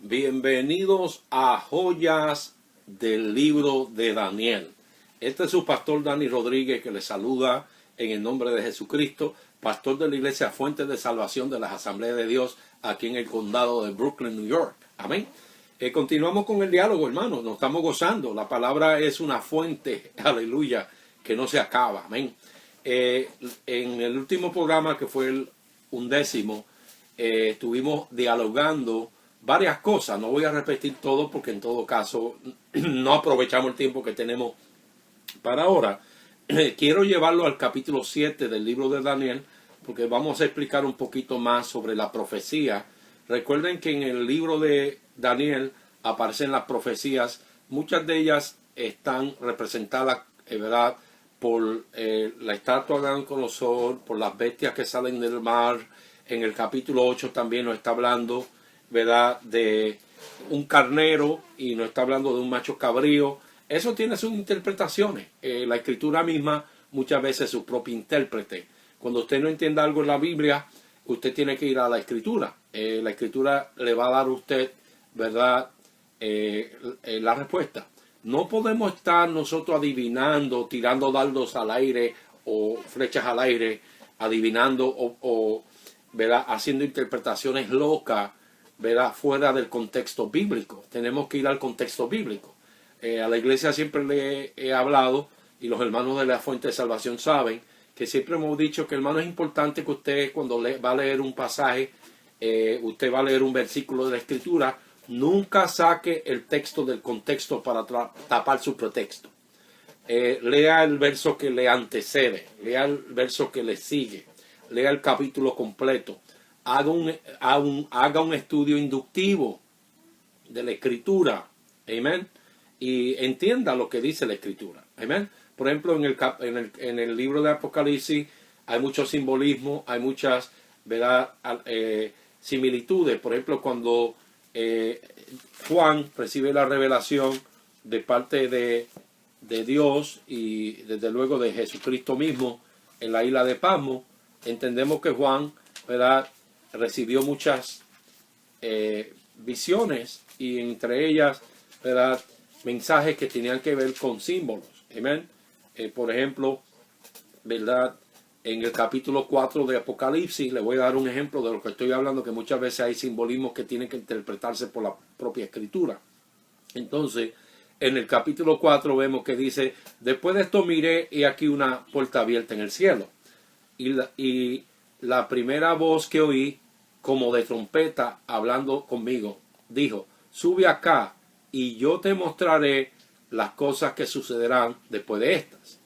Bienvenidos a Joyas del Libro de Daniel. Este es su pastor Dani Rodríguez, que les saluda en el nombre de Jesucristo, pastor de la iglesia Fuente de Salvación de las Asambleas de Dios aquí en el condado de Brooklyn, New York. Amén. Continuamos con el diálogo, hermanos. Nos estamos gozando. La palabra es una fuente, aleluya, que no se acaba. Amén. En el último programa, que fue el 11º, estuvimos dialogando varias cosas. No voy a repetir todo porque en todo caso no aprovechamos el tiempo que tenemos para ahora. Quiero llevarlo al capítulo 7 del libro de Daniel, porque vamos a explicar un poquito más sobre la profecía. Recuerden que en el libro de Daniel aparecen las profecías. Muchas de ellas están representadas, ¿verdad?, por la estatua de Nabucodonosor, por las bestias que salen del mar. En el capítulo 8 también nos está hablando, ¿verdad?, de un carnero, y nos está hablando de un macho cabrío. Eso tiene sus interpretaciones. La escritura misma muchas veces es su propio intérprete. Cuando usted no entiende algo en la Biblia, usted tiene que ir a la escritura. La escritura le va a dar a usted, ¿verdad?, la respuesta. No podemos estar nosotros adivinando, tirando dardos al aire o flechas al aire, adivinando o ¿verdad?, haciendo interpretaciones locas, ¿verdad?, fuera del contexto bíblico. Tenemos que ir al contexto bíblico. A la iglesia siempre le he hablado, y los hermanos de la Fuente de Salvación saben, que siempre hemos dicho que, hermano, es importante que usted, cuando va a leer un pasaje, usted va a leer un versículo de la escritura, nunca saque el texto del contexto para tapar su pretexto. Lea el verso que le antecede, lea el verso que le sigue, lea el capítulo completo, haga un estudio inductivo de la escritura, amén, y entienda lo que dice la escritura, amén. Por ejemplo, en el libro de Apocalipsis hay mucho simbolismo, hay muchas, ¿verdad?, similitudes. Por ejemplo, cuando Juan recibe la revelación de parte de Dios y desde luego de Jesucristo mismo en la isla de Patmos, entendemos que Juan, ¿verdad?, recibió muchas visiones, y entre ellas, ¿verdad?, mensajes que tenían que ver con símbolos. Amén. Por ejemplo, ¿verdad?, en el capítulo 4 de Apocalipsis, le voy a dar un ejemplo de lo que estoy hablando, que muchas veces hay simbolismos que tienen que interpretarse por la propia escritura. Entonces, en el capítulo 4 vemos que dice: después de esto miré, y aquí una puerta abierta en el cielo. Y la primera voz que oí, como de trompeta hablando conmigo, dijo: sube acá, y yo te mostraré las cosas que sucederán después de estas.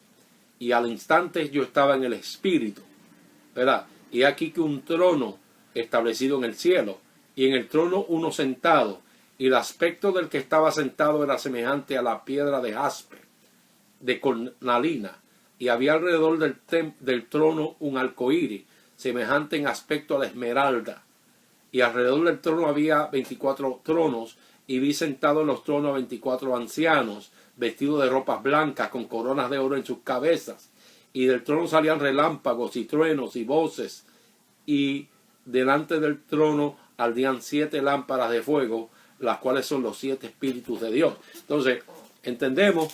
Y al instante yo estaba en el espíritu, ¿verdad? Y aquí que un trono establecido en el cielo, y en el trono uno sentado, y el aspecto del que estaba sentado era semejante a la piedra de jaspe, de cornalina, y había alrededor del trono un arcoíris, semejante en aspecto a la esmeralda. Y alrededor del trono había 24 tronos, y vi sentados en los tronos a 24 ancianos, vestidos de ropas blancas, con coronas de oro en sus cabezas. Y del trono salían relámpagos y truenos y voces, y delante del trono ardían 7 lámparas de fuego, las cuales son los 7 espíritus de Dios. Entonces, entendemos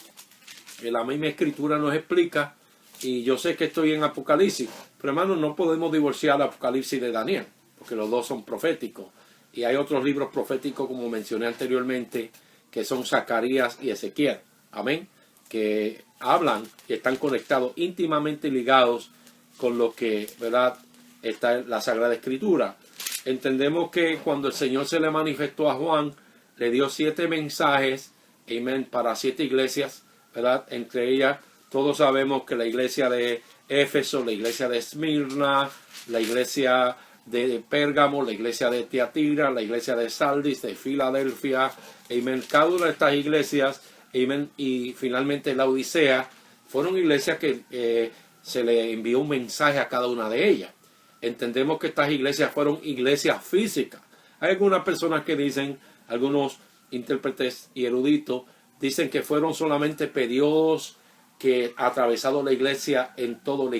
que la misma escritura nos explica, y yo sé que estoy en Apocalipsis, pero hermanos, no podemos divorciar Apocalipsis de Daniel, porque los dos son proféticos. Y hay otros libros proféticos, como mencioné anteriormente, que son Zacarías y Ezequiel, amén, que hablan y están conectados, íntimamente ligados con lo que, ¿verdad?, está en la Sagrada Escritura. Entendemos que cuando el Señor se le manifestó a Juan, le dio 7 mensajes, amén, para 7 iglesias, ¿verdad? Entre ellas, todos sabemos que la iglesia de Éfeso, la iglesia de Esmirna, la iglesia de Pérgamo, la iglesia de Tiatira, la iglesia de Sardis, de Filadelfia, amén. Cada una de estas iglesias, amén, y finalmente la Odisea, fueron iglesias que se le envió un mensaje a cada una de ellas. Entendemos que estas iglesias fueron iglesias físicas. Hay algunas personas que dicen, algunos intérpretes y eruditos, dicen que fueron solamente periodos que ha atravesado la iglesia en toda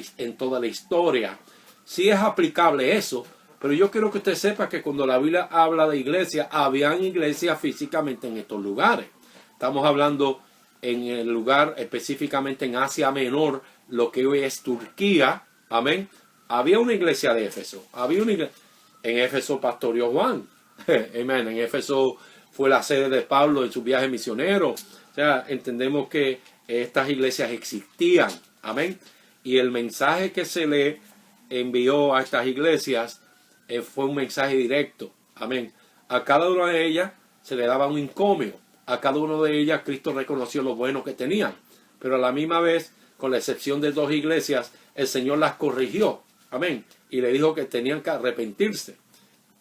la historia. Sí es aplicable eso, Pero yo quiero que usted sepa que cuando la Biblia habla de iglesia, habían iglesias físicamente en estos lugares. Estamos hablando en el lugar específicamente en Asia Menor, lo que hoy es Turquía. Amén. Había una iglesia de Éfeso. Había una iglesia. En Éfeso pastoreó Juan. Amén. En Éfeso fue la sede de Pablo en su viaje misionero. O sea, entendemos que estas iglesias existían. Amén. Y el mensaje que se le envió a estas iglesias fue un mensaje directo. Amén. A cada una de ellas se le daba un encomio. A cada una de ellas Cristo reconoció lo bueno que tenían. Pero a la misma vez, con la excepción de 2 iglesias, el Señor las corrigió. Amén. Y le dijo que tenían que arrepentirse,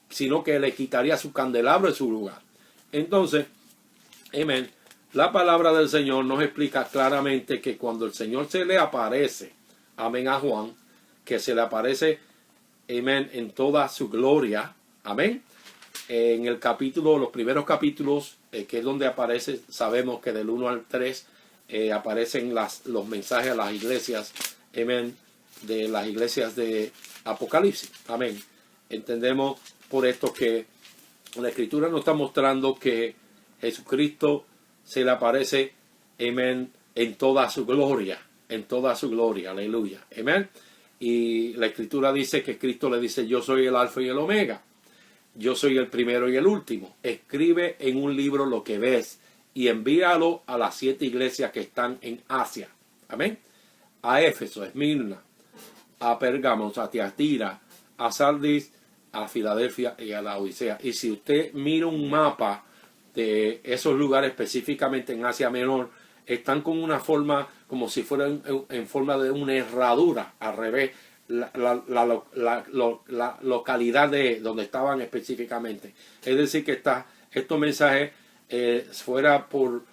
sino que le quitaría su candelabro de su lugar. Entonces, amén, la palabra del Señor nos explica claramente que cuando el Señor se le aparece, amén, a Juan, que se le aparece, amén, en toda su gloria, amén, en el capítulo, los primeros capítulos, que es donde aparece, sabemos que del 1 al 3 aparecen los mensajes a las iglesias, amén, de las iglesias de Apocalipsis, amén. Entendemos por esto que la Escritura nos está mostrando que Jesucristo se le aparece, amén, en toda su gloria, aleluya, amén. Y la Escritura dice que Cristo le dice: yo soy el alfa y el omega, yo soy el primero y el último. Escribe en un libro lo que ves y envíalo a las 7 iglesias que están en Asia, amén. A Éfeso, Esmirna, a Pérgamo, a Tiatira, a Sardis, a Filadelfia y a la Odisea. Y si usted mira un mapa de esos lugares específicamente en Asia Menor, están con una forma como si fueran en forma de una herradura al revés, la localidad de donde estaban específicamente. Es decir, que estos mensajes fuera por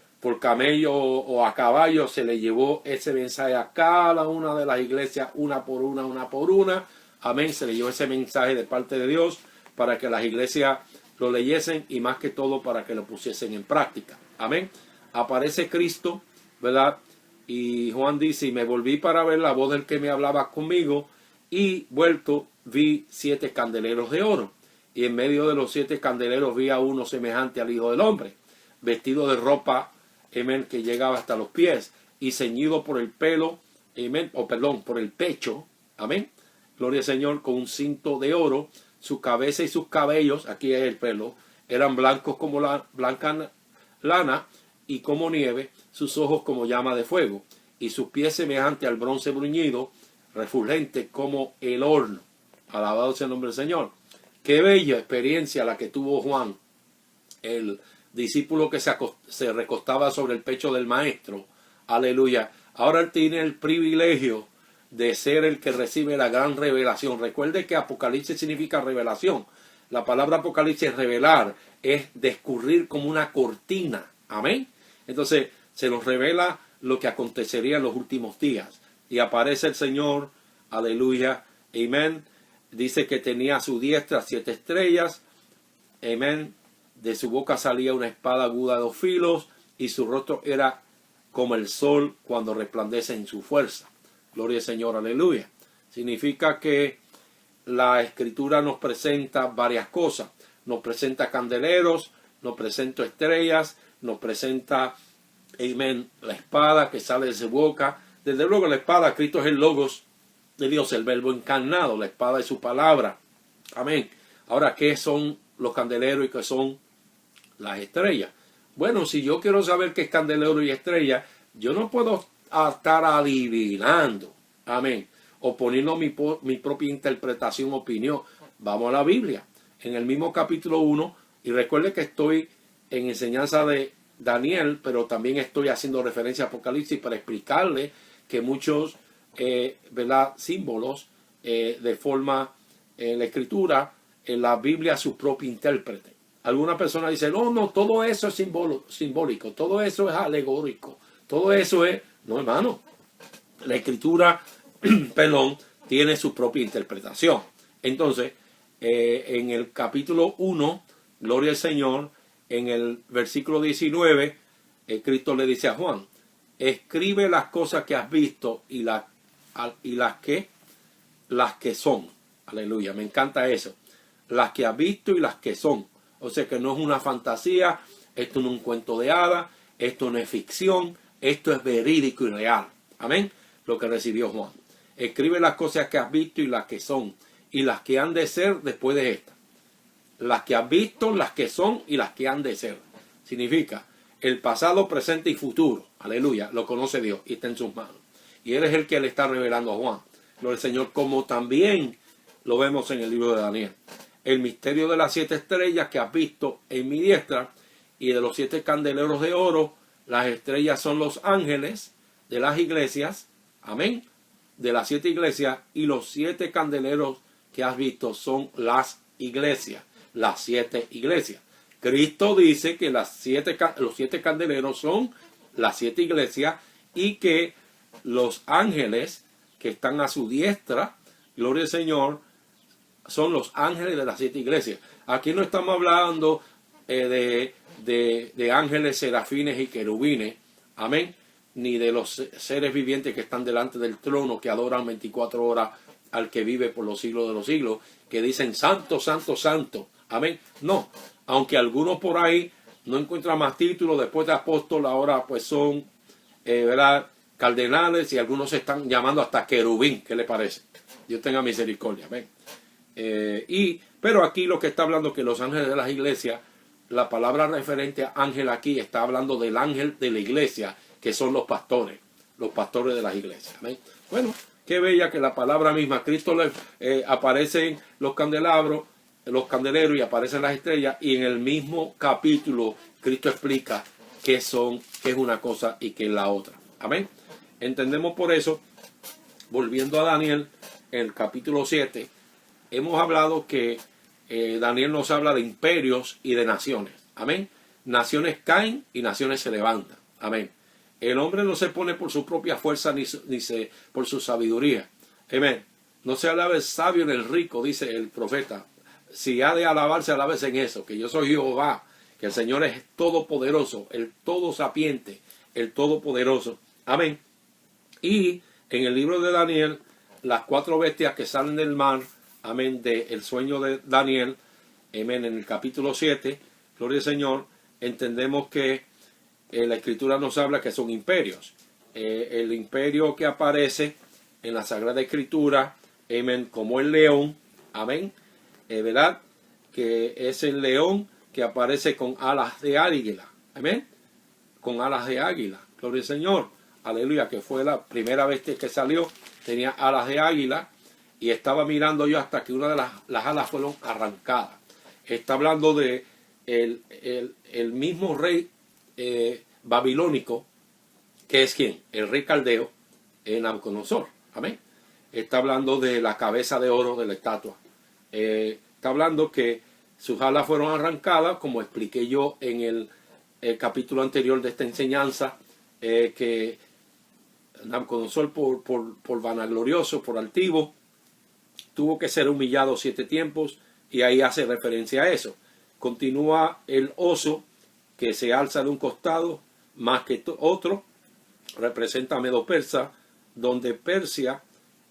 camello o a caballo, se le llevó ese mensaje a cada una de las iglesias, una por una. Amén. Se le llevó ese mensaje de parte de Dios para que las iglesias lo leyesen y más que todo para que lo pusiesen en práctica. Amén. Aparece Cristo, ¿verdad? Y Juan dice: y me volví para ver la voz del que me hablaba conmigo, y vuelto vi 7 candeleros de oro. Y en medio de los 7 candeleros vi a uno semejante al Hijo del Hombre, vestido de ropa, amén, que llegaba hasta los pies, y ceñido por el pelo, amén, por el pecho, amén. Gloria al Señor, con un cinto de oro. Su cabeza y sus cabellos, aquí es el pelo, eran blancos como la blanca lana y como nieve, sus ojos como llama de fuego, y sus pies semejante al bronce bruñido, refulgente como el horno. Alabado sea el nombre del Señor. Qué bella experiencia la que tuvo Juan, el discípulo que se recostaba sobre el pecho del maestro. Aleluya. Ahora él tiene el privilegio de ser el que recibe la gran revelación. Recuerde que Apocalipsis significa revelación. La palabra Apocalipsis, revelar, es descubrir como una cortina. Amén. Entonces se nos revela lo que acontecería en los últimos días. Y aparece el Señor, aleluya, amén. Dice que tenía a su diestra 7 estrellas, amén. De su boca salía una espada aguda de 2 filos, y su rostro era como el sol cuando resplandece en su fuerza. Gloria al Señor, aleluya. Significa que la Escritura nos presenta varias cosas. Nos presenta candeleros, nos presenta estrellas, nos presenta, amén, la espada que sale de su boca. Desde luego la espada, Cristo es el logos de Dios, el verbo encarnado, la espada es su palabra. Amén. Ahora, ¿qué son los candeleros y qué son las estrellas? Bueno, si yo quiero saber qué es candelero y estrella, yo no puedo estar adivinando, amén, o poniendo mi propia interpretación, opinión. Vamos a la Biblia, en el mismo capítulo 1, y recuerde que estoy en enseñanza de Daniel, pero también estoy haciendo referencia a Apocalipsis para explicarle que muchos ¿verdad?, símbolos de forma la Escritura, en la Biblia, su propio intérprete. Alguna persona dice: no, todo eso es simbólico, todo eso es alegórico, todo eso es... No, hermano, la Escritura, perdón, tiene su propia interpretación. Entonces, en el capítulo 1, gloria al Señor, en el versículo 19, Cristo le dice a Juan: escribe las cosas que has visto y las que son. Aleluya, me encanta eso. las que has visto y las que son. O sea que no es una fantasía, esto no es un cuento de hadas, esto no es ficción, esto es verídico y real. Amén. Lo que recibió Juan. Escribe las cosas que has visto y las que son, y las que han de ser después de esta. Las que has visto, las que son y las que han de ser. Significa el pasado, presente y futuro. Aleluya. Lo conoce Dios y está en sus manos. Y Él es el que le está revelando a Juan. Lo del Señor, como también lo vemos en el libro de Daniel. El misterio de las 7 estrellas que has visto en mi diestra y de los 7 candeleros de oro. Las estrellas son los ángeles de las iglesias. Amén. De las 7 iglesias, y los 7 candeleros que has visto son las iglesias. Las 7 iglesias. Cristo dice que los 7 candeleros son las 7 iglesias y que los ángeles que están a su diestra, gloria al Señor, son los ángeles de las 7 iglesias. Aquí no estamos hablando de ángeles, serafines y querubines, amén, ni de los seres vivientes que están delante del trono, que adoran 24 horas al que vive por los siglos de los siglos, que dicen santo, santo, santo, amén. No, aunque algunos por ahí no encuentran más títulos después de apóstol, ahora pues son, ¿verdad?, cardenales, y algunos se están llamando hasta querubín. ¿Qué le parece? Dios tenga misericordia, amén. Pero aquí lo que está hablando que los ángeles de las iglesias, la palabra referente a ángel aquí está hablando del ángel de la iglesia, que son los pastores de las iglesias. ¿Amén? Bueno, qué bella que la palabra misma, Cristo aparecen los candeleros y aparecen las estrellas, y en el mismo capítulo Cristo explica qué es una cosa y qué es la otra. Amén. Entendemos por eso, volviendo a Daniel, en el capítulo 7, hemos hablado que Daniel nos habla de imperios y de naciones. Amén. Naciones caen y naciones se levantan. Amén. El hombre no se pone por su propia fuerza ni por su sabiduría. Amén. No se alabe el sabio en el rico, dice el profeta. Si ha de alabarse, alabes en eso, que yo soy Jehová, que el Señor es todopoderoso, el todo sapiente, el todopoderoso. Amén. Y en el libro de Daniel, las 4 bestias que salen del mar, amén, del sueño de Daniel, amén, en el capítulo 7, gloria al Señor, entendemos que la Escritura nos habla que son imperios. El imperio que aparece en la Sagrada Escritura, amén, como el león, amén, ¿verdad? Que es el león que aparece con alas de águila, amén, con alas de águila, gloria al Señor, aleluya, que fue la primera bestia que salió, tenía alas de águila, y estaba mirando yo hasta que una de las alas fueron arrancadas. Está hablando de el mismo rey babilónico, que es ¿quién? El rey caldeo, Nabucodonosor. Amén. Está hablando de la cabeza de oro de la estatua. Está hablando que sus alas fueron arrancadas, como expliqué yo en el capítulo anterior de esta enseñanza, que Nabucodonosor por vanaglorioso, por altivo, tuvo que ser humillado 7 tiempos, y ahí hace referencia a eso. Continúa el oso que se alza de un costado más que otro, representa a Medo-Persa, donde Persia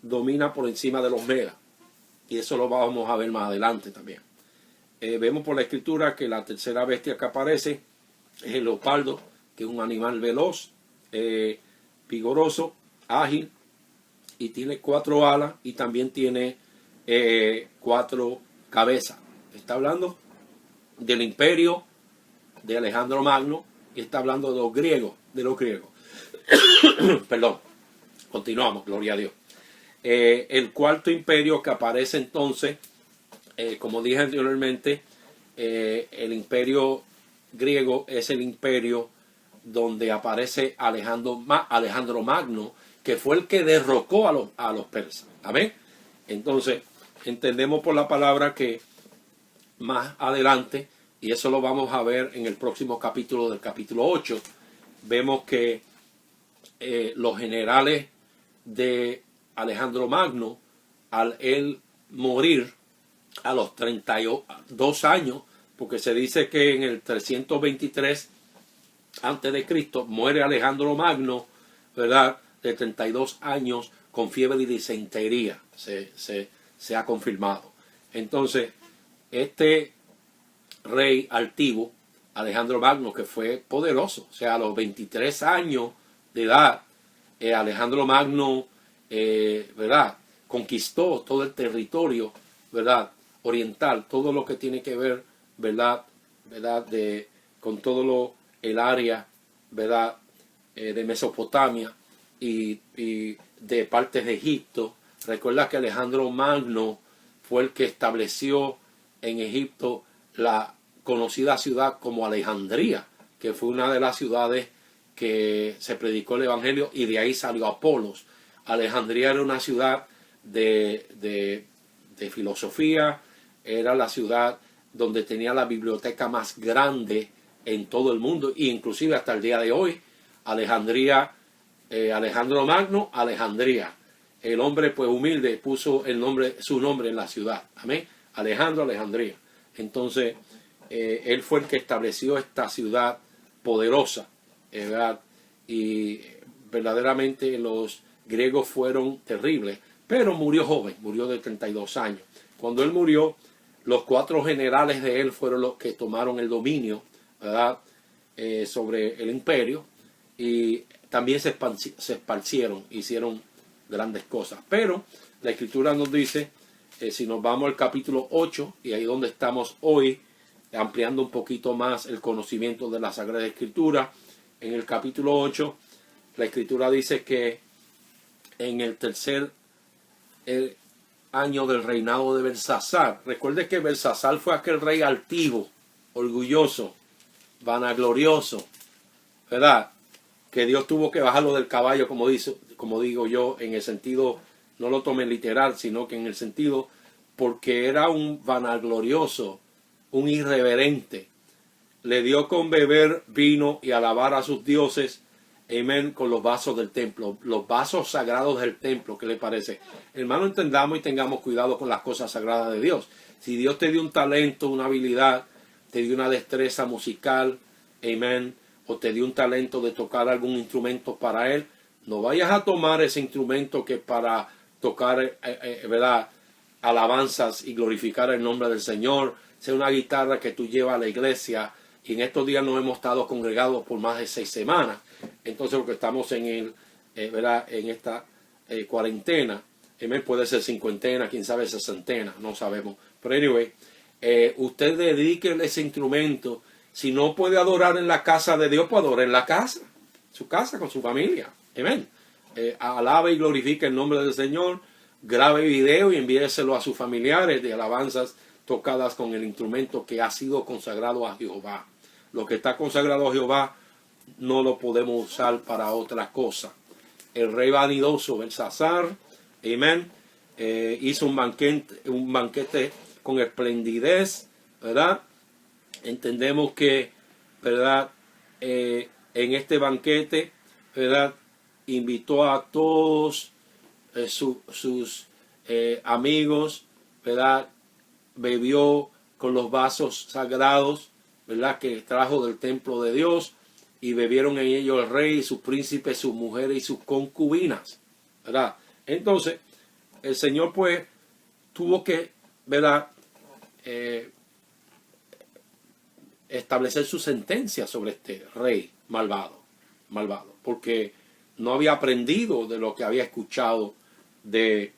domina por encima de los Medas, y eso lo vamos a ver más adelante también. Vemos por la Escritura que la tercera bestia que aparece es el leopardo, que es un animal veloz, vigoroso, ágil, y tiene 4 alas y también tiene 4 cabezas. Está hablando del imperio de Alejandro Magno, y está hablando de los griegos. Perdón. Continuamos, gloria a Dios. El cuarto imperio que aparece entonces, como dije anteriormente, el imperio griego es el imperio donde aparece Alejandro Magno, que fue el que derrocó a los persas. Amén. Entonces, entendemos por la palabra que más adelante, y eso lo vamos a ver en el próximo capítulo, del capítulo 8, vemos que los generales de Alejandro Magno, al él morir a los 32 años, porque se dice que en el 323 antes de Cristo muere Alejandro Magno, ¿verdad?, de 32 años con fiebre de disentería, se ha confirmado. Entonces, este rey altivo, Alejandro Magno, que fue poderoso, o sea, a los 23 años de edad, Alejandro Magno, ¿verdad?, conquistó todo el territorio, ¿verdad?, oriental, todo lo que tiene que ver, ¿verdad?, con todo el área, ¿verdad?, de Mesopotamia y de partes de Egipto. Recuerda que Alejandro Magno fue el que estableció en Egipto la conocida ciudad como Alejandría, que fue una de las ciudades que se predicó el Evangelio, y de ahí salió Apolos. Alejandría era una ciudad de filosofía, era la ciudad donde tenía la biblioteca más grande en todo el mundo, e inclusive hasta el día de hoy. Alejandría, Alejandro Magno, Alejandría. El hombre pues humilde puso su nombre en la ciudad. Amén. Alejandro, Alejandría. Entonces, él fue el que estableció esta ciudad poderosa, ¿verdad? Y verdaderamente los griegos fueron terribles, pero murió joven, murió de 32 años. Cuando él murió, los 4 generales de él fueron los que tomaron el dominio, ¿verdad?, sobre el imperio, y también se esparcieron, hicieron grandes cosas. Pero la escritura nos dice, si nos vamos al capítulo 8, y ahí donde estamos hoy, ampliando un poquito más el conocimiento de la Sagrada Escritura, en el capítulo 8, la escritura dice que en el tercer año del reinado de Belsasar, recuerde que Belsasar fue aquel rey altivo, orgulloso, vanaglorioso, ¿verdad?, que Dios tuvo que bajarlo del caballo, como digo yo, en el sentido, no lo tome literal, sino que en el sentido, porque era un vanaglorioso, un irreverente. Le dio con beber vino y alabar a sus dioses, amén, con los vasos del templo, los vasos sagrados del templo. ¿Qué le parece? Hermano, entendamos y tengamos cuidado con las cosas sagradas de Dios. Si Dios te dio un talento, una habilidad, te dio una destreza musical, amén, o te dio un talento de tocar algún instrumento para Él, no vayas a tomar ese instrumento que para tocar, ¿verdad?, alabanzas y glorificar el nombre del Señor, sea una guitarra que tú llevas a la iglesia. Y en estos días nos hemos estado congregados por más de 6 semanas. Entonces, porque estamos en ¿verdad?, en esta cuarentena, puede ser cincuentena, quién sabe, sesentena, no sabemos. Pero anyway, usted dedique ese instrumento. Si no puede adorar en la casa de Dios, pues adore en la casa, su casa con su familia. Amén. Alabe y glorifique el nombre del Señor. Grabe video y envíeselo a sus familiares de alabanzas tocadas con el instrumento que ha sido consagrado a Jehová. Lo que está consagrado a Jehová no lo podemos usar para otra cosa. El rey vanidoso Belsasar, amén, hizo un banquete con esplendidez, ¿verdad? Entendemos que, ¿verdad?, en este banquete, ¿verdad?, invitó a todos sus amigos, ¿verdad?, bebió con los vasos sagrados, ¿verdad?, que trajo del templo de Dios, y bebieron en ellos el rey, sus príncipes, sus mujeres y sus concubinas, ¿verdad? Entonces, el Señor pues tuvo que, ¿verdad?, establecer su sentencia sobre este rey malvado, porque no había aprendido de lo que había escuchado de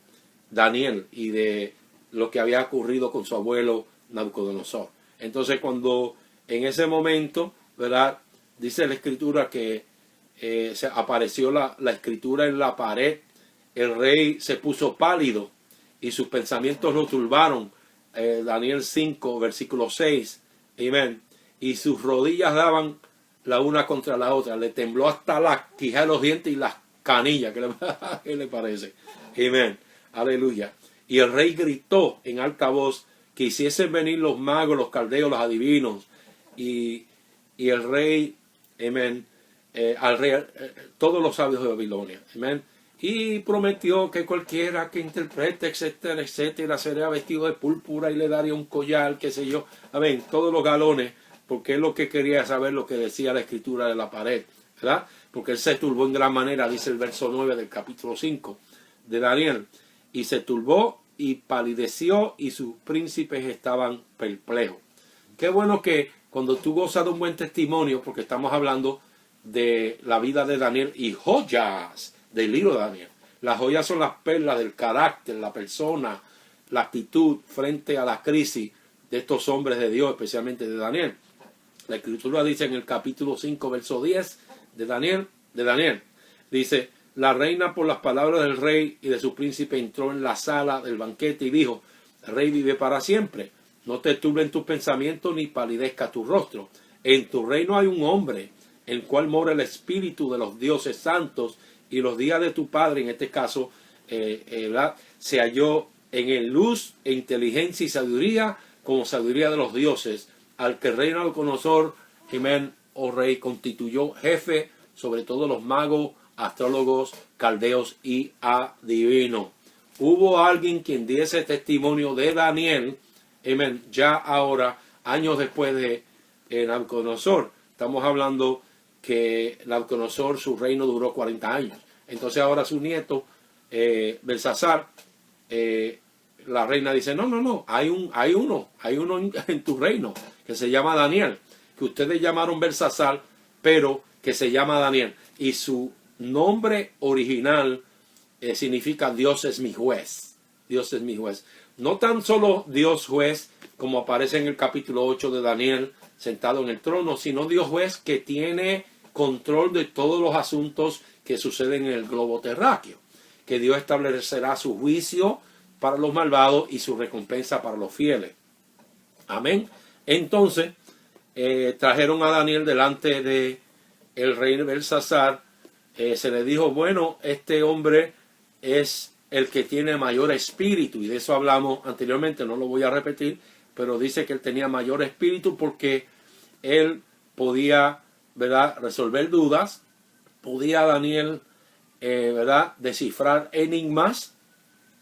Daniel y de lo que había ocurrido con su abuelo Nabucodonosor. Entonces, cuando en ese momento, ¿verdad?, dice la escritura que se apareció la escritura en la pared, el rey se puso pálido y sus pensamientos lo turbaron. Daniel 5, versículo 6, amén. Y sus rodillas daban la una contra la otra. Le tembló hasta la quija de los dientes y las canillas. ¿Qué le parece? Amén. Aleluya. Y el rey gritó en alta voz que hiciesen venir los magos, los caldeos, los adivinos. Y el rey, amén, al rey, todos los sabios de Babilonia. Amén. Y prometió que cualquiera que interprete, etcétera, etcétera, sería vestido de púrpura y le daría un collar, qué sé yo. Amén. Todos los galones, porque él lo que quería saber lo que decía la escritura de la pared, ¿verdad? Porque él se turbó en gran manera, dice el verso 9 del capítulo 5 de Daniel. Y se turbó y palideció y sus príncipes estaban perplejos. Qué bueno que cuando tú gozas de un buen testimonio, porque estamos hablando de la vida de Daniel y joyas del libro de Daniel. Las joyas son las perlas del carácter, la persona, la actitud frente a la crisis de estos hombres de Dios, especialmente de Daniel. La Escritura dice en el capítulo 5, verso 10 de Daniel, dice: la reina, por las palabras del rey y de su príncipe, entró en la sala del banquete y dijo: el rey vive para siempre. No te turben tus pensamientos ni palidezca tu rostro. En tu reino hay un hombre, en el cual mora el espíritu de los dioses santos, y los días de tu padre, en este caso, se halló en el luz e inteligencia y sabiduría, como sabiduría de los dioses, al que el rey Nabucodonosor, amén, oh rey, constituyó jefe sobre todos los magos, astrólogos, caldeos y adivinos. Hubo alguien quien diese testimonio de Daniel, amén, ya ahora, años después de Nabucodonosor. Estamos hablando que Nabucodonosor, su reino duró 40 años. Entonces ahora su nieto, Belsasar, la reina dice: no, hay uno en tu reino que se llama Daniel, que ustedes llamaron Belsasar, pero que se llama Daniel. Y su nombre original significa Dios es mi juez. Dios es mi juez. No tan solo Dios juez, como aparece en el capítulo 8 de Daniel, sentado en el trono, sino Dios juez que tiene control de todos los asuntos que suceden en el globo terráqueo. Que Dios establecerá su juicio para los malvados y su recompensa para los fieles. Amén. Entonces, trajeron a Daniel delante de el rey Belsasar. Se le dijo: bueno, este hombre es el que tiene mayor espíritu, y de eso hablamos anteriormente, no lo voy a repetir, pero dice que él tenía mayor espíritu porque él podía, ¿verdad?, resolver dudas, podía Daniel, ¿verdad?, descifrar enigmas,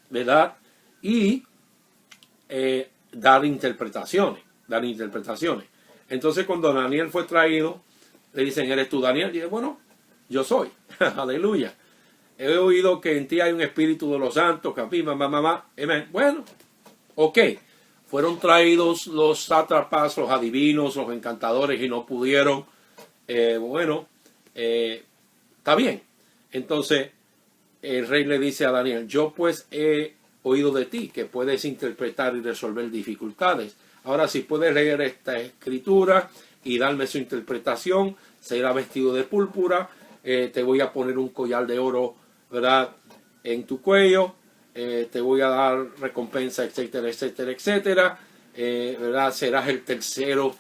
¿verdad?, y dar interpretaciones. Entonces, cuando Daniel fue traído, le dicen: ¿eres tú, Daniel? Y dice: bueno, yo soy. Aleluya. He oído que en ti hay un espíritu de los santos, amén. Bueno, ok. Fueron traídos los sátrapas, los adivinos, los encantadores, y no pudieron. Está bien. Entonces el rey le dice a Daniel: yo pues he oído de ti que puedes interpretar y resolver dificultades. Ahora, si puedes leer esta escritura y darme su interpretación, será vestido de púrpura, te voy a poner un collar de oro, ¿verdad?, en tu cuello, te voy a dar recompensa, etcétera, etcétera, etcétera, ¿verdad? Serás el tercero,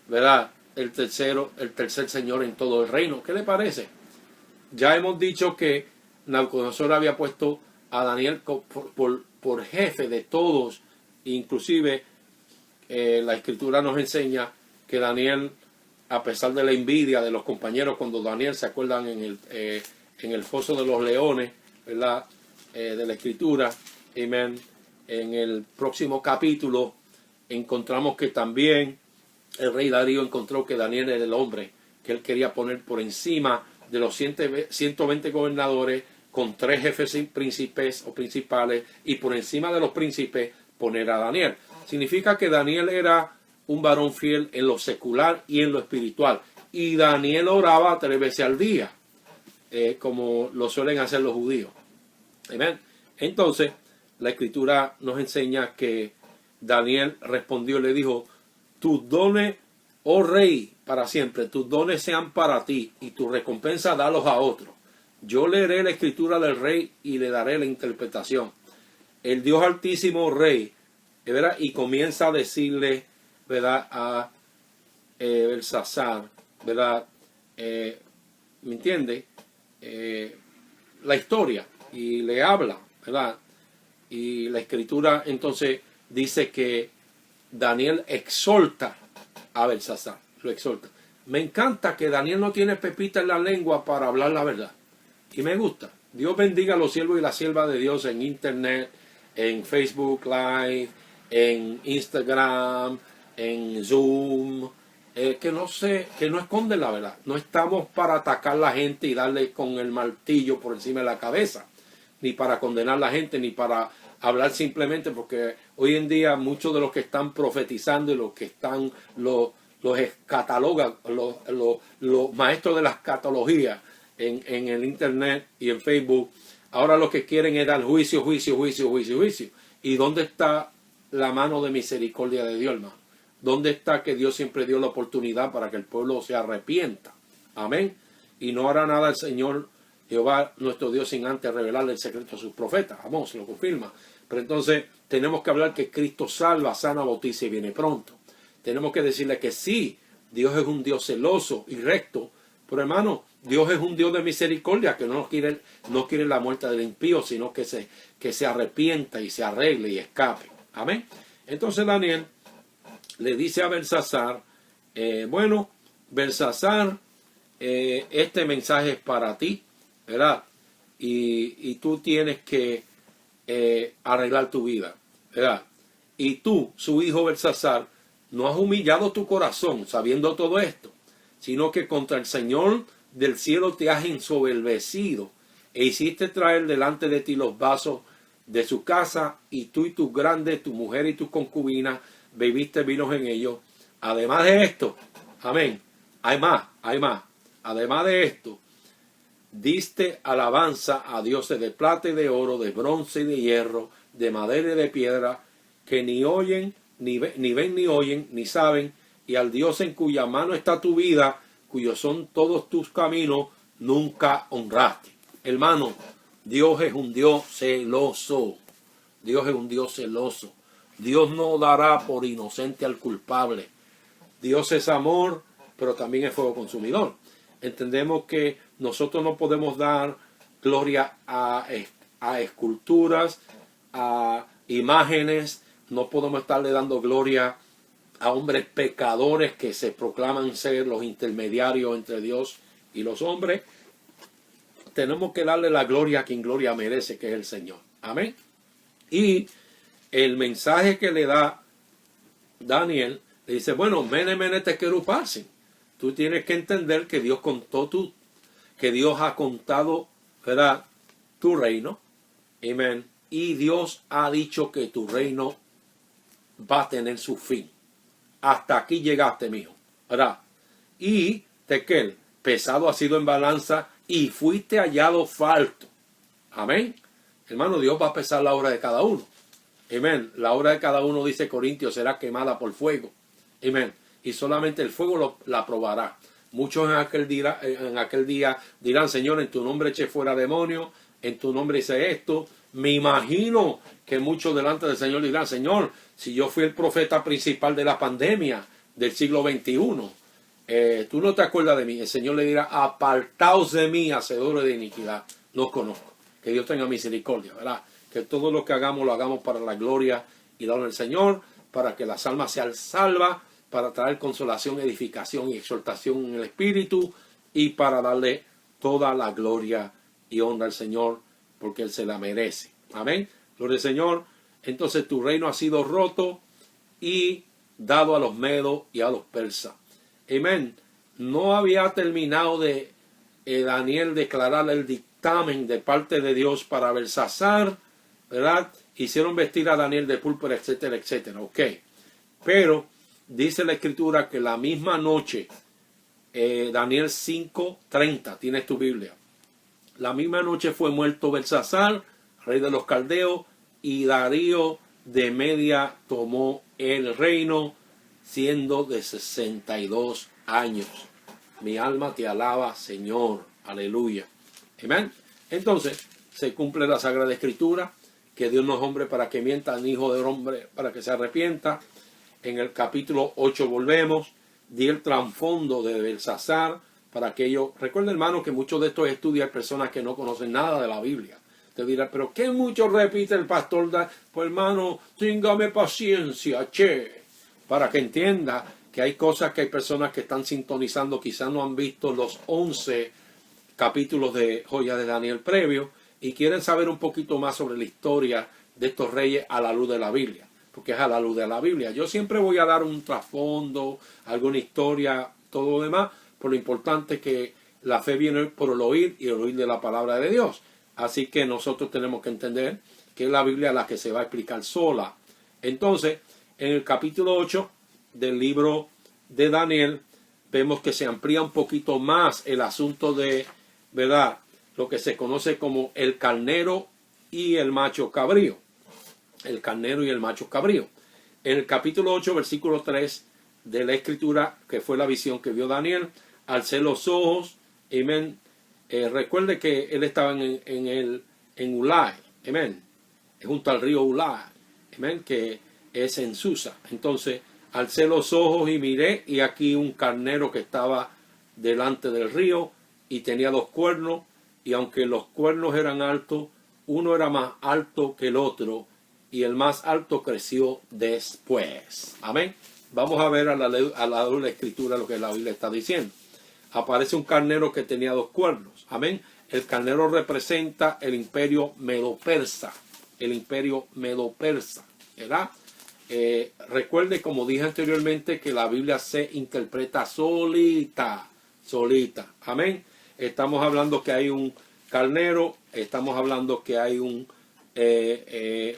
¿verdad?, el tercer señor en todo el reino. ¿Qué le parece? Ya hemos dicho que Nabucodonosor había puesto a Daniel por jefe de todos, inclusive la escritura nos enseña que Daniel, a pesar de la envidia de los compañeros, cuando Daniel, se acuerdan, en el foso de los leones, ¿verdad?, de la escritura, amén, en el próximo capítulo encontramos que también el rey Darío encontró que Daniel era el hombre que él quería poner por encima de los 120 gobernadores, con 3 jefes príncipes o principales, y por encima de los príncipes poner a Daniel. Significa que Daniel era un varón fiel en lo secular y en lo espiritual. Y Daniel oraba 3 veces al día, como lo suelen hacer los judíos. Amén. Entonces, la escritura nos enseña que Daniel respondió y le dijo: tus dones, oh rey, para siempre, tus dones sean para ti, y tu recompensa dalos a otros. Yo leeré la escritura del rey y le daré la interpretación. El Dios Altísimo, rey, ¿verdad?, y comienza a decirle, ¿verdad?, a Belsasar, ¿verdad?, ¿me entiende?, la historia, y le habla, ¿verdad? Y la escritura entonces dice que Daniel exhorta a Belsasar, lo exhorta. Me encanta que Daniel no tiene pepita en la lengua para hablar la verdad, y me gusta. Dios bendiga a los siervos y las siervas de Dios en internet, en Facebook Live, en Instagram, en Zoom, que no esconden la verdad. No estamos para atacar a la gente y darle con el martillo por encima de la cabeza, ni para condenar a la gente, ni para hablar simplemente, porque hoy en día muchos de los que están profetizando y los que están, los escatologan, los maestros de la escatología en el internet y en Facebook, ahora lo que quieren es dar juicio, juicio, juicio, juicio, juicio. ¿Y dónde está la mano de misericordia de Dios, hermano? ¿Dónde está que Dios siempre dio la oportunidad para que el pueblo se arrepienta? Amén. Y no hará nada el Señor Jehová nuestro Dios sin antes revelarle el secreto a sus profetas. Amén, se lo confirma. Pero entonces tenemos que hablar que Cristo salva, sana, bautiza y viene pronto. Tenemos que decirle que sí, Dios es un Dios celoso y recto. Pero hermano, Dios es un Dios de misericordia que no quiere la muerte del impío, sino que se arrepienta y se arregle y escape. Amén. Entonces Daniel le dice a Belsasar, bueno, Belsasar, este mensaje es para ti, ¿verdad? Y tú tienes que arreglar tu vida, ¿verdad? Y tú, su hijo Belsasar, no has humillado tu corazón sabiendo todo esto, sino que contra el Señor del cielo te has ensoberbecido e hiciste traer delante de ti los vasos de su casa, y tú y tus grandes, tu mujer y tus concubinas, bebiste vinos en ellos. Además de esto, amén, hay más. Además de esto, diste alabanza a dioses de plata y de oro, de bronce y de hierro, de madera y de piedra, que ni oyen, ni ven, ni oyen, ni saben, y al Dios en cuya mano está tu vida, cuyos son todos tus caminos, nunca honraste. Hermano, Dios es un Dios celoso. Dios es un Dios celoso. Dios no dará por inocente al culpable. Dios es amor, pero también es fuego consumidor. Entendemos que nosotros no podemos dar gloria a esculturas, a imágenes. No podemos estarle dando gloria a hombres pecadores que se proclaman ser los intermediarios entre Dios y los hombres. Tenemos que darle la gloria a quien gloria merece, que es el Señor. Amén. Y el mensaje que le da Daniel, le dice, bueno, mene, mene, tekel upharsin. Tú tienes que entender que Dios que Dios ha contado, ¿verdad?, tu reino. Amén. Y Dios ha dicho que tu reino va a tener su fin. Hasta aquí llegaste, mijo, ¿verdad? Y tekel, pesado ha sido en balanza y fuiste hallado falto. Amén. Hermano, Dios va a pesar la obra de cada uno. Amén. La obra de cada uno, dice Corintios, será quemada por fuego. Amén. Y solamente el fuego la probará. Muchos en aquel día dirán, Señor, en tu nombre eché fuera demonios, en tu nombre hice esto. Me imagino que muchos delante del Señor dirán, Señor, si yo fui el profeta principal de la pandemia del siglo XXI, tú no te acuerdas de mí. El Señor le dirá, apartaos de mí, hacedores de iniquidad. No os conozco. Que Dios tenga misericordia, ¿verdad? Que todo lo que hagamos, lo hagamos para la gloria y la honra del Señor, para que las almas sean salvas, para traer consolación, edificación y exhortación en el Espíritu, y para darle toda la gloria y honra al Señor, porque Él se la merece. Amén. Gloria al Señor. Entonces tu reino ha sido roto y dado a los medos y a los persas. Amén. No había terminado de Daniel declarar el dictamen de parte de Dios para Belsasar, ¿verdad? Hicieron vestir a Daniel de púrpura, etcétera, etcétera. Ok. Pero dice la Escritura que la misma noche, Daniel 5:30, tienes tu Biblia. La misma noche fue muerto Belsasar, rey de los caldeos, y Darío de Media tomó el reino, siendo de 62 años. Mi alma te alaba, Señor. Aleluya. Amén. Entonces, se cumple la Sagrada Escritura, que Dios no es hombre para que mienta, ni hijo de hombre para que se arrepienta. En el capítulo 8 volvemos, di el trasfondo de Belsasar, para aquello. Recuerda, hermano, que muchos de estos estudios hay personas que no conocen nada de la Biblia. Te dirán, pero ¿qué mucho repite el pastor? Pues hermano, téngame paciencia, para que entienda que hay cosas que hay personas que están sintonizando, quizás no han visto los 11 capítulos de Joya de Daniel previo, y quieren saber un poquito más sobre la historia de estos reyes a la luz de la Biblia, porque es a la luz de la Biblia. Yo siempre voy a dar un trasfondo, alguna historia, todo lo demás, por lo importante que la fe viene por el oír y el oír de la palabra de Dios. Así que nosotros tenemos que entender que es la Biblia la que se va a explicar sola. Entonces, en el capítulo 8 del libro de Daniel, vemos que se amplía un poquito más el asunto de, ¿verdad?, lo que se conoce como el carnero y el macho cabrío. El carnero y el macho cabrío. En el capítulo 8, versículo 3 de la escritura, que fue la visión que vio Daniel, alcé los ojos, amén. Recuerde que él estaba en Ulai, amén, junto al río Ulai, amén, que es en Susa. Entonces, alcé los ojos y miré, y aquí un carnero que estaba delante del río, y tenía 2 cuernos, y aunque los cuernos eran altos, uno era más alto que el otro, y el más alto creció después. Amén. Vamos a ver a la luz de la escritura lo que la Biblia está diciendo. Aparece un carnero que tenía 2 cuernos. Amén. El carnero representa el imperio medo-persa. El imperio medo-persa. ¿Verdad? Recuerde, como dije anteriormente, que la Biblia se interpreta solita. Solita. Amén. Estamos hablando que hay un carnero. Estamos hablando que hay un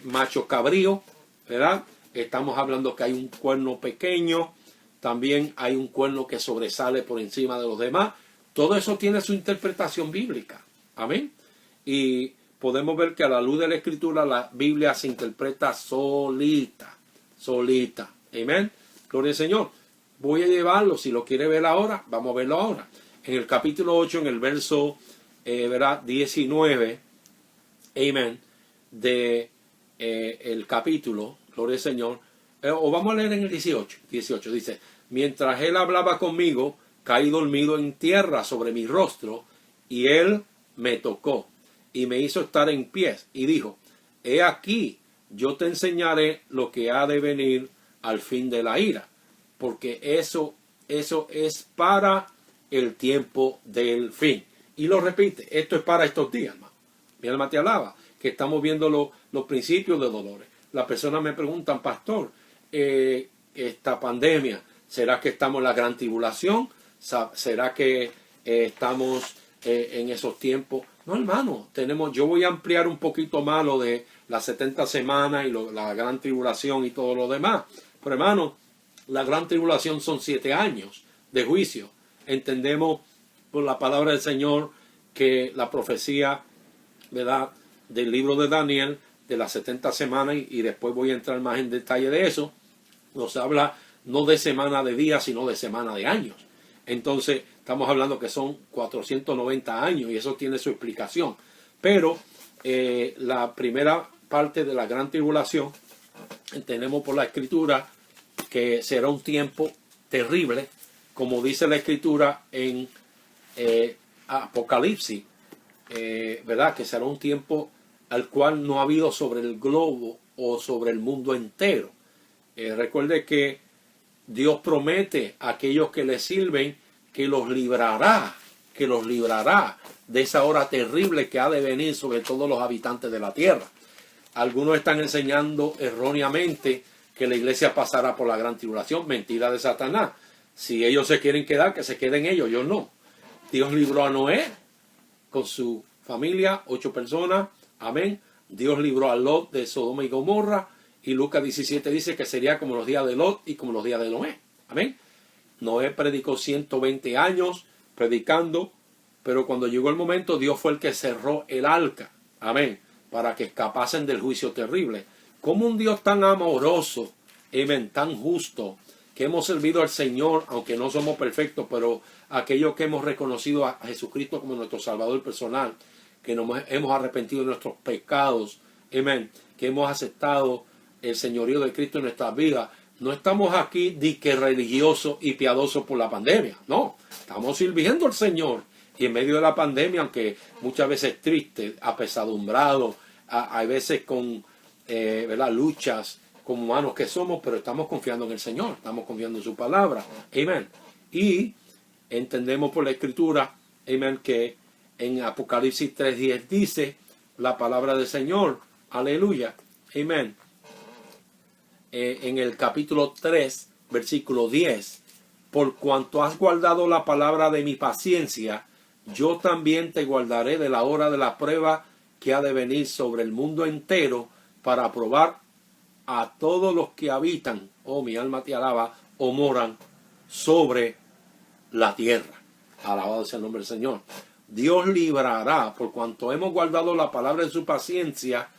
macho cabrío. ¿Verdad? Estamos hablando que hay un cuerno pequeño. También hay un cuerno que sobresale por encima de los demás. Todo eso tiene su interpretación bíblica. Amén. Y podemos ver que a la luz de la escritura la Biblia se interpreta solita. Solita. Amén. Gloria al Señor. Voy a llevarlo. Si lo quiere ver ahora, vamos a verlo ahora. En el capítulo 8, en el verso 19. Amén. De el capítulo. Gloria al Señor. O vamos a leer en el 18. 18 dice: mientras él hablaba conmigo, caí dormido en tierra sobre mi rostro, y él me tocó y me hizo estar en pies, y dijo: he aquí, yo te enseñaré lo que ha de venir al fin de la ira, porque eso es para el tiempo del fin. Y lo repite: esto es para estos días, hermano. Mi alma te alaba, que estamos viendo los principios de dolores. Las personas me preguntan: pastor, esta pandemia, ¿será que estamos en la gran tribulación? ¿Será que estamos en esos tiempos? No, hermano, yo voy a ampliar un poquito más lo de las 70 semanas y la gran tribulación y todo lo demás. Pero, hermano, la gran tribulación son 7 años de juicio. Entendemos por la palabra del Señor que la profecía, ¿verdad?, del libro de Daniel, de las 70 semanas, y después voy a entrar más en detalle de eso, nos habla no de semana de días, sino de semana de años. Entonces, estamos hablando que son 490 años, y eso tiene su explicación. Pero la primera parte de la gran tribulación, entendemos por la escritura que será un tiempo terrible, como dice la escritura en Apocalipsis, ¿verdad? Que será un tiempo al cual no ha habido sobre el globo o sobre el mundo entero. Recuerde que Dios promete a aquellos que le sirven que los librará de esa hora terrible que ha de venir sobre todos los habitantes de la tierra. Algunos están enseñando erróneamente que la iglesia pasará por la gran tribulación. Mentira de Satanás. Si ellos se quieren quedar, que se queden ellos, yo no. Dios libró a Noé con su familia, 8 personas. Amén. Dios libró a Lot de Sodoma y Gomorra. Y Lucas 17 dice que sería como los días de Lot y como los días de Noé. Amén. Noé predicó 120 años predicando, pero cuando llegó el momento, Dios fue el que cerró el arca. Amén. Para que escapasen del juicio terrible. Como un Dios tan amoroso, amén, tan justo, que hemos servido al Señor, aunque no somos perfectos, pero aquellos que hemos reconocido a Jesucristo como nuestro Salvador personal, que nos hemos arrepentido de nuestros pecados, amén, que hemos aceptado el señorío de Cristo en nuestras vidas. No estamos aquí de que religiosos y piadosos por la pandemia, no, estamos sirviendo al Señor. Y en medio de la pandemia, aunque muchas veces triste, apesadumbrado, hay veces con ¿verdad?, luchas como humanos que somos, pero estamos confiando en el Señor, estamos confiando en su palabra. Amén. Y entendemos por la escritura, amén, que en Apocalipsis 3:10 dice la palabra del Señor, aleluya, amén. En el capítulo 3, versículo 10, por cuanto has guardado la palabra de mi paciencia, yo también te guardaré de la hora de la prueba que ha de venir sobre el mundo entero para probar a todos los que habitan, oh mi alma te alaba, o moran sobre la tierra. Alabado sea el nombre del Señor. Dios librará, por cuanto hemos guardado la palabra de su paciencia,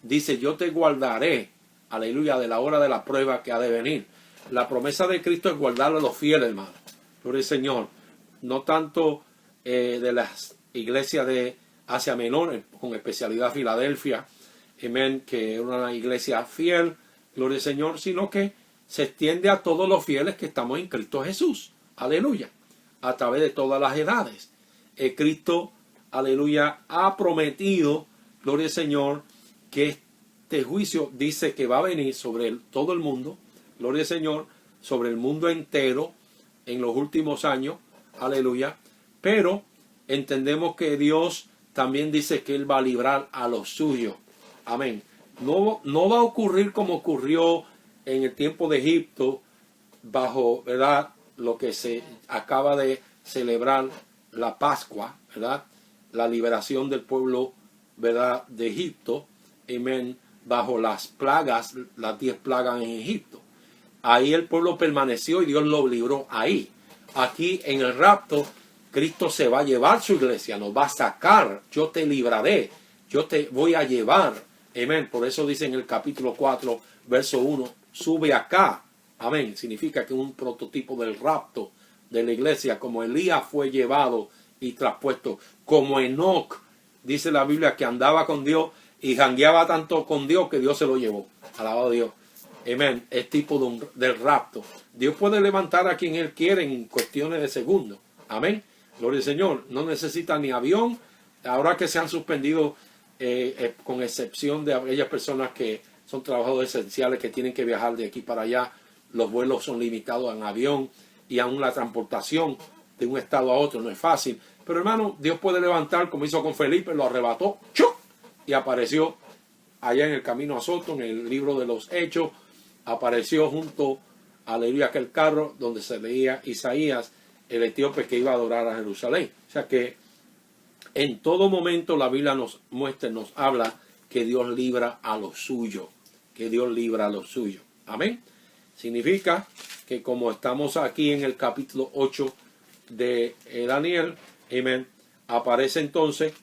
dice, yo te guardaré, aleluya, de la hora de la prueba que ha de venir. La promesa de Cristo es guardar a los fieles, hermano. Gloria al Señor. No tanto de las iglesias de Asia Menor, con especialidad Filadelfia, amén, que es una iglesia fiel, gloria al Señor, sino que se extiende a todos los fieles que estamos en Cristo Jesús. Aleluya. A través de todas las edades. Cristo, aleluya, ha prometido, gloria al Señor, que este juicio dice que va a venir sobre todo el mundo, gloria al Señor, sobre el mundo entero en los últimos años, aleluya, pero entendemos que Dios también dice que Él va a librar a los suyos, amén. No va a ocurrir como ocurrió en el tiempo de Egipto, bajo, ¿verdad?, lo que se acaba de celebrar, la Pascua, ¿verdad?, la liberación del pueblo, ¿verdad?, de Egipto, amén, bajo las plagas, las 10 plagas en Egipto. Ahí el pueblo permaneció y Dios lo libró ahí. Aquí en el rapto, Cristo se va a llevar su iglesia, nos va a sacar, yo te libraré, yo te voy a llevar, amén. Por eso dice en el capítulo 4, verso 1, sube acá, amén. Significa que es un prototipo del rapto de la iglesia, como Elías fue llevado y traspuesto, como Enoc, dice la Biblia, que andaba con Dios y jangueaba tanto con Dios que Dios se lo llevó. Alabado a Dios. Amén. Es tipo del rapto. Dios puede levantar a quien Él quiere en cuestiones de segundos. Amén. Gloria al Señor. No necesita ni avión. Ahora que se han suspendido, con excepción de aquellas personas que son trabajadores esenciales que tienen que viajar de aquí para allá, los vuelos son limitados en avión y aún la transportación de un estado a otro no es fácil. Pero hermano, Dios puede levantar, como hizo con Felipe, lo arrebató, ¡chuc!, y apareció allá en el camino a Soto, en el libro de los Hechos, apareció junto a aquel carro donde se leía Isaías, el etíope que iba a adorar a Jerusalén. O sea que en todo momento la Biblia nos muestra, nos habla que Dios libra a los suyos, que Dios libra a los suyos. Amén. Significa que como estamos aquí en el capítulo 8 de Daniel, amén, aparece entonces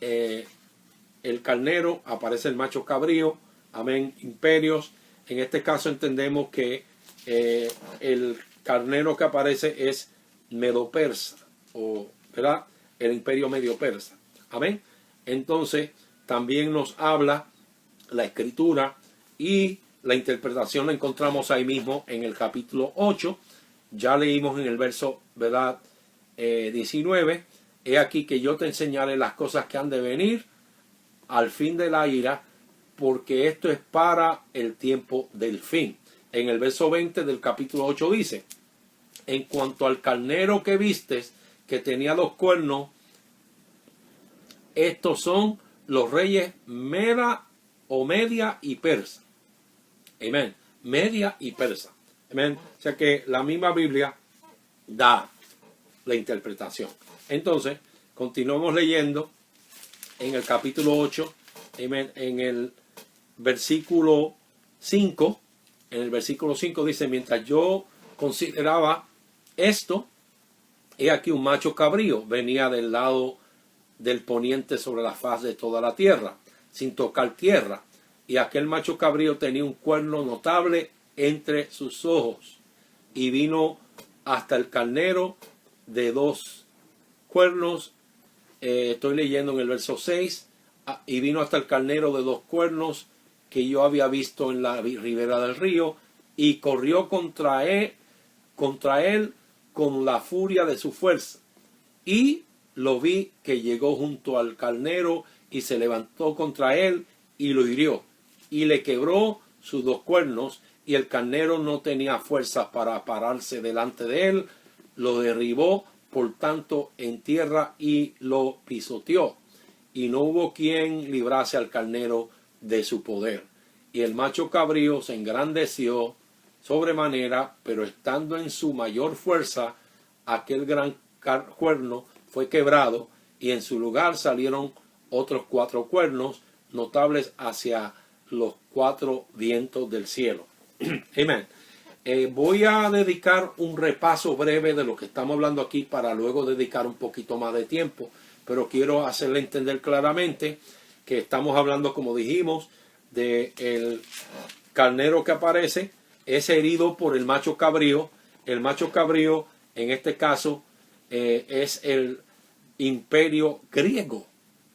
el carnero, aparece el macho cabrío, amén, imperios. En este caso entendemos que el carnero que aparece es Medo-Persa, o, ¿verdad?, el imperio medio-persa. Amén. Entonces también nos habla la escritura y la interpretación la encontramos ahí mismo en el capítulo 8. Ya leímos en el verso, ¿verdad?, 19. He aquí que yo te enseñaré las cosas que han de venir al fin de la ira, porque esto es para el tiempo del fin. En el verso 20 del capítulo 8 dice, en cuanto al carnero que vistes, que tenía 2 cuernos, estos son los reyes Meda o Media y Persa. Amén. Media y Persa. Amén. O sea que la misma Biblia da la interpretación. Entonces, continuamos leyendo en el capítulo 8, amén, en el versículo 5. En el versículo 5 dice, mientras yo consideraba esto, he aquí un macho cabrío venía del lado del poniente sobre la faz de toda la tierra, sin tocar tierra. Y aquel macho cabrío tenía un cuerno notable entre sus ojos. Y vino hasta el carnero de 2 cuernos. Estoy leyendo en el verso 6. Y vino hasta el carnero de 2 cuernos que yo había visto en la ribera del río. Y corrió contra él con la furia de su fuerza. Y lo vi que llegó junto al carnero y se levantó contra él y lo hirió. Y le quebró sus 2 cuernos, y el carnero no tenía fuerza para pararse delante de él. Lo derribó, por tanto, en tierra y lo pisoteó. Y no hubo quien librase al carnero de su poder. Y el macho cabrío se engrandeció sobremanera, pero estando en su mayor fuerza, aquel gran cuerno fue quebrado, y en su lugar salieron otros 4 cuernos notables hacia los cuatro vientos del cielo. Amén. Voy a dedicar un repaso breve de lo que estamos hablando aquí para luego dedicar un poquito más de tiempo, pero quiero hacerle entender claramente que estamos hablando, como dijimos, de el carnero que aparece, es herido por el macho cabrío. El macho cabrío, en este caso, es el imperio griego,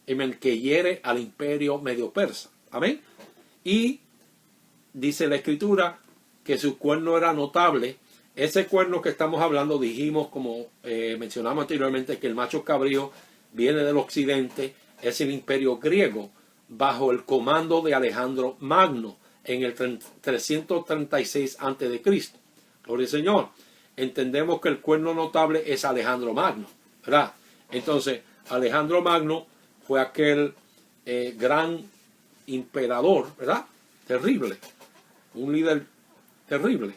el que hiere al imperio medio persa. Amén. Y dice la escritura que su cuerno era notable. Ese cuerno que estamos hablando, dijimos, como mencionamos anteriormente, que el macho cabrío viene del occidente, es el imperio griego, bajo el comando de Alejandro Magno, en el 336 a.C. Gloria al Señor. Entendemos que el cuerno notable es Alejandro Magno, ¿verdad? Entonces, Alejandro Magno fue aquel gran emperador, ¿verdad? Terrible, un líder terrible.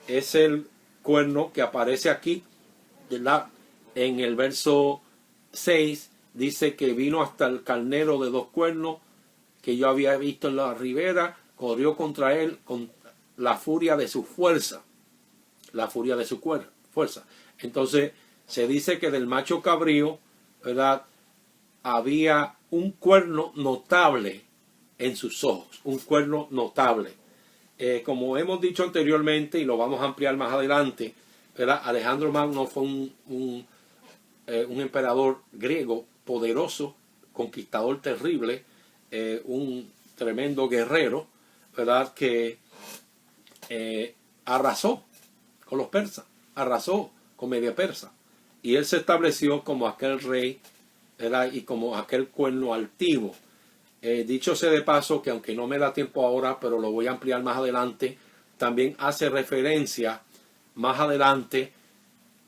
Es el cuerno que aparece aquí, ¿verdad? En el verso 6 dice que vino hasta el carnero de dos cuernos que yo había visto en la ribera, corrió contra él con la furia de su fuerza. La furia de su fuerza. Entonces se dice que del macho cabrío, ¿verdad?, había un cuerno notable en sus ojos, un cuerno notable. Como hemos dicho anteriormente y lo vamos a ampliar más adelante, ¿verdad?, Alejandro Magno fue un emperador griego poderoso, conquistador terrible, un tremendo guerrero, ¿verdad?, que arrasó con los persas, arrasó con Media Persa, y él se estableció como aquel rey, ¿verdad?, y como aquel cuerno altivo. Dicho sea de paso, que aunque no me da tiempo ahora, pero lo voy a ampliar más adelante, también hace referencia más adelante,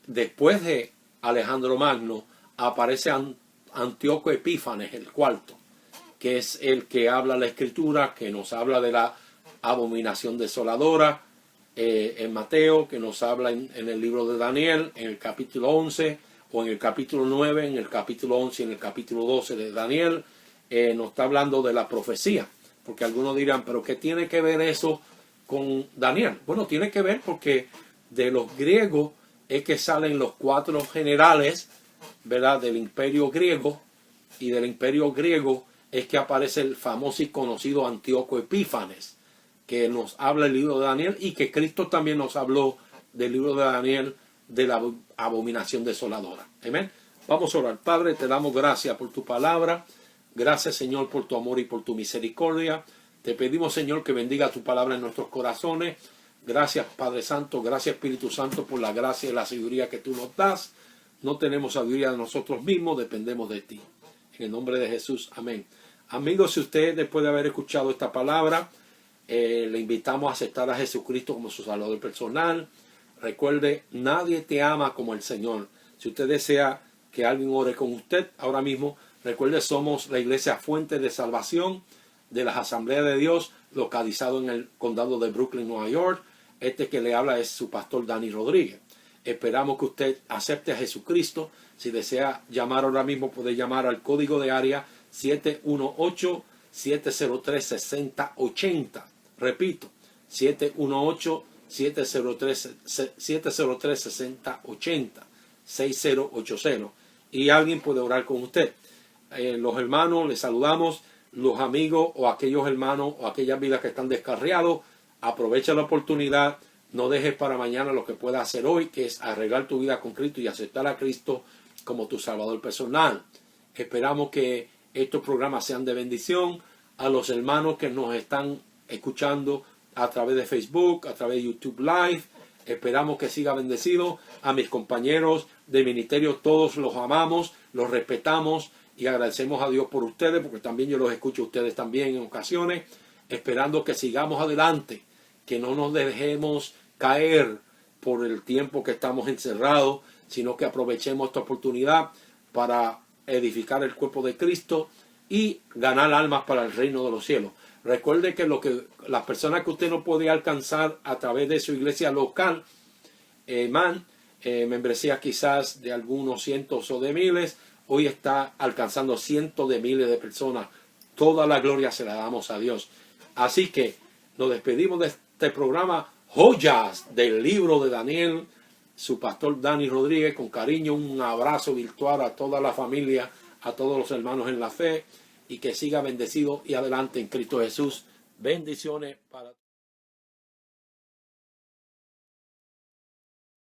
después de Alejandro Magno, aparece Antíoco Epífanes el cuarto, que es el que habla la escritura, que nos habla de la abominación desoladora, en Mateo, que nos habla en el libro de Daniel, en el capítulo 11, o en el capítulo 9, en el capítulo 11 y en el capítulo 12 de Daniel. Nos está hablando de la profecía, porque algunos dirán, pero ¿qué tiene que ver eso con Daniel? Bueno, tiene que ver porque de los griegos es que salen los cuatro generales, ¿verdad?, del imperio griego, y del imperio griego es que aparece el famoso y conocido Antíoco Epífanes, que nos habla el libro de Daniel, y que Cristo también nos habló del libro de Daniel, de la abominación desoladora. Amén. Vamos a orar. Padre, te damos gracias por tu palabra. Gracias, Señor, por tu amor y por tu misericordia. Te pedimos, Señor, que bendiga tu palabra en nuestros corazones. Gracias, Padre Santo. Gracias, Espíritu Santo, por la gracia y la sabiduría que tú nos das. No tenemos sabiduría de nosotros mismos, dependemos de ti. En el nombre de Jesús. Amén. Amigos, si usted, después de haber escuchado esta palabra, le invitamos a aceptar a Jesucristo como su Salvador personal. Recuerde, nadie te ama como el Señor. Si usted desea que alguien ore con usted ahora mismo, recuerde, somos la iglesia Fuente de Salvación de las Asambleas de Dios, localizado en el condado de Brooklyn, Nueva York. Este que le habla es su pastor Dani Rodríguez. Esperamos que usted acepte a Jesucristo. Si desea llamar ahora mismo, puede llamar al código de área 718-703-6080. Repito, 718-703-6080, 6080. Y alguien puede orar con usted. Los hermanos, les saludamos. Los amigos o aquellos hermanos o aquellas vidas que están descarriados, aprovecha la oportunidad. No dejes para mañana lo que puedas hacer hoy, que es arreglar tu vida con Cristo y aceptar a Cristo como tu Salvador personal. Esperamos que estos programas sean de bendición a los hermanos que nos están escuchando a través de Facebook, a través de YouTube Live. Esperamos que siga bendecido. A mis compañeros de ministerio, todos los amamos, los respetamos y agradecemos a Dios por ustedes, porque también yo los escucho a ustedes también en ocasiones, esperando que sigamos adelante, que no nos dejemos caer por el tiempo que estamos encerrados, sino que aprovechemos esta oportunidad para edificar el cuerpo de Cristo y ganar almas para el reino de los cielos. Recuerde que las personas que usted no puede alcanzar a través de su iglesia local, membresía quizás de algunos cientos o de miles, hoy está alcanzando cientos de miles de personas. Toda la gloria se la damos a Dios. Así que nos despedimos de este programa Joyas del libro de Daniel, su pastor Dani Rodríguez. Con cariño, un abrazo virtual a toda la familia, a todos los hermanos en la fe, y que siga bendecido y adelante en Cristo Jesús. Bendiciones para todos.